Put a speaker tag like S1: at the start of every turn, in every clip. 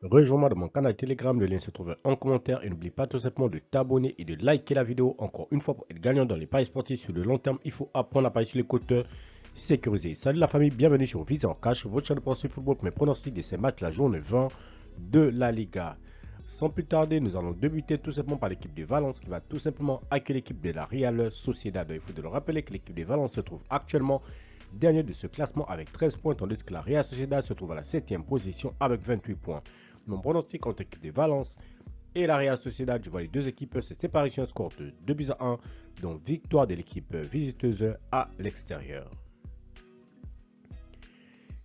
S1: Rejoins-moi dans mon canal Telegram, le lien se trouve en commentaire et n'oublie pas tout simplement de t'abonner et de liker la vidéo. Encore une fois, pour être gagnant dans les paris sportifs sur le long terme, il faut apprendre à parier sur les côtes sécurisées. Salut la famille, bienvenue sur Viseur Cash, votre chaîne de pronostic football pour mes pronostics de ces matchs la journée 20 de la Liga. Sans plus tarder, nous allons débuter tout simplement par l'équipe de Valence qui va tout simplement accueillir l'équipe de la Real Sociedad. Il faut de le rappeler que l'équipe de Valence se trouve actuellement dernier de ce classement avec 13 points, tandis que la Real Sociedad se trouve à la 7e position avec 28 points. Mon pronostic entre l'équipe de Valence et la Real Sociedad, je vois les deux équipes se séparer sur un score de 2-1, donc victoire de l'équipe visiteuse à l'extérieur.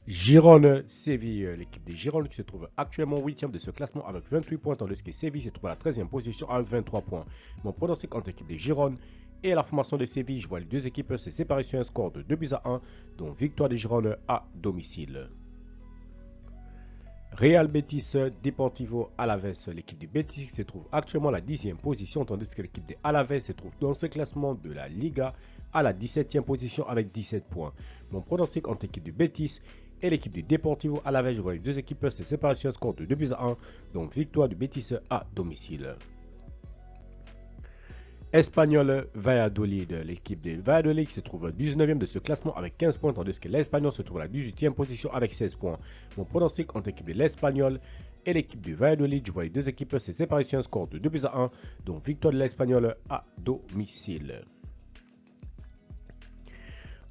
S1: Girone-Séville, l'équipe des Girone qui se trouve actuellement 8e de ce classement avec 28 points, tandis que Séville se trouve à la 13e position avec 23 points. Mon pronostic entre l'équipe des Girone et la formation de Séville, je vois les deux équipes se séparer sur un score de 2-1, donc victoire des Girone à domicile. Real Betis Deportivo Alaves, l'équipe de Betis se trouve actuellement à la 10e position, tandis que l'équipe de Alaves se trouve dans ce classement de la Liga à la 17e position avec 17 points. Mon pronostic entre l'équipe de Betis et l'équipe de Deportivo Alaves, je vois les deux équipes se séparer sur un score de 2-1, donc victoire du Betis à domicile. Espagnol Valladolid, l'équipe de Valladolid qui se trouve 19e de ce classement avec 15 points, tandis que l'Espagnol se trouve à la 18e position avec 16 points. Mon pronostic entre l'équipe de l'Espagnol et l'équipe de Valladolid, je vois les deux équipes se séparer sur un score de 2-1, donc victoire de l'Espagnol à domicile.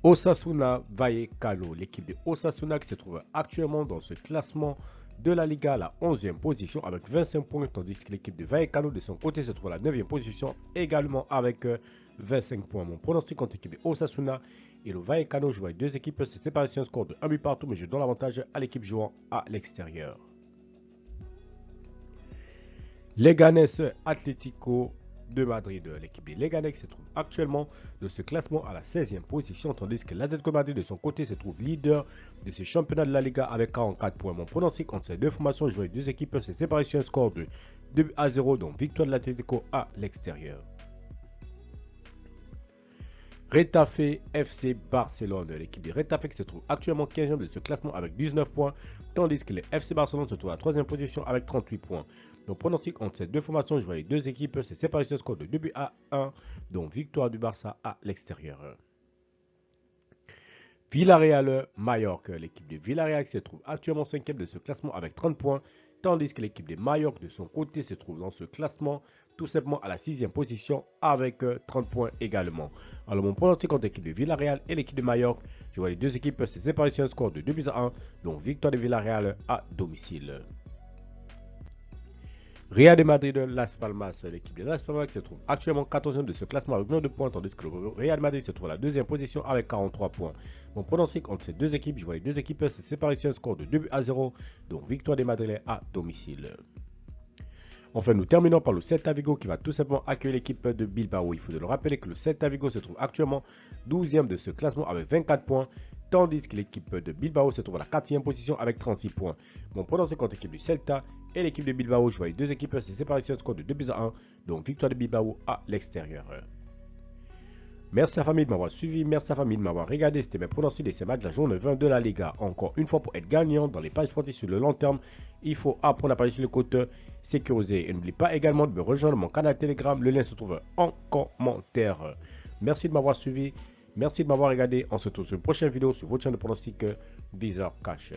S1: Osasuna Vallecano, l'équipe de Osasuna qui se trouve actuellement dans ce classement de la Liga à la 11e position avec 25 points, tandis que l'équipe de Vallecano de son côté se trouve à la 9e position également avec 25 points. Mon pronostic contre l'équipe de Osasuna et le Vallecano, je vois les deux équipes se séparer sur un score de 1 but partout, mais je donne l'avantage à l'équipe jouant à l'extérieur. Leganés Atlético de Madrid, l'équipe des Leganés se trouve actuellement de ce classement à la 16e position, tandis que l'Atlético Madrid de son côté se trouve leader de ce championnat de la Liga avec 44 points. Mon pronostic entre ces deux formations, je vois les deux équipes se séparer sur un score de 2-0, donc victoire de l'Atlético à l'extérieur. Retafe FC Barcelone, l'équipe de Retafe qui se trouve actuellement 15e de ce classement avec 19 points, tandis que le FC Barcelone se trouve à la 3e position avec 38 points. Donc pronostic entre ces deux formations, je vois les deux équipes se séparer sur un score de 2-1, donc victoire du Barça à l'extérieur. Villarreal Mallorca, l'équipe de Villarreal qui se trouve actuellement 5e de ce classement avec 30 points, tandis que l'équipe de Mallorca de son côté se trouve dans ce classement tout simplement à la 6e position avec 30 points également. Alors mon pronostic entre l'équipe de Villarreal et l'équipe de Mallorca, je vois les deux équipes se séparer sur un score de 2-1, donc victoire de Villarreal à domicile. Real de Madrid, Las Palmas, l'équipe de Las Palmas qui se trouve actuellement 14e de ce classement avec 22 points, tandis que le Real de Madrid se trouve à la 2e position avec 43 points. Mon pronostic entre ces deux équipes, je vois les deux équipes se séparer sur un score de 2-0, donc victoire des Madrilènes à domicile. Enfin, nous terminons par le Celta Vigo qui va tout simplement accueillir l'équipe de Bilbao. Il faut le rappeler que le Celta Vigo se trouve actuellement 12e de ce classement avec 24 points, tandis que l'équipe de Bilbao se trouve à la 4e position avec 36 points. Mon pronostic contre l'équipe du Celta et l'équipe de Bilbao, je vois les deux équipes se séparer sur un score de 2-1, donc victoire de Bilbao à l'extérieur. Merci à la famille de m'avoir suivi, merci à la famille de m'avoir regardé. C'était mes pronostics de ces matchs de la journée 20 de la Liga. Encore une fois, pour être gagnant dans les paris sportifs sur le long terme, il faut apprendre à parier sur les côtes sécurisées. Et n'oubliez pas également de me rejoindre mon canal Telegram. Le lien se trouve en commentaire. Merci de m'avoir suivi, merci de m'avoir regardé. On se retrouve sur une prochaine vidéo sur votre chaîne de pronostics Viseur Cash.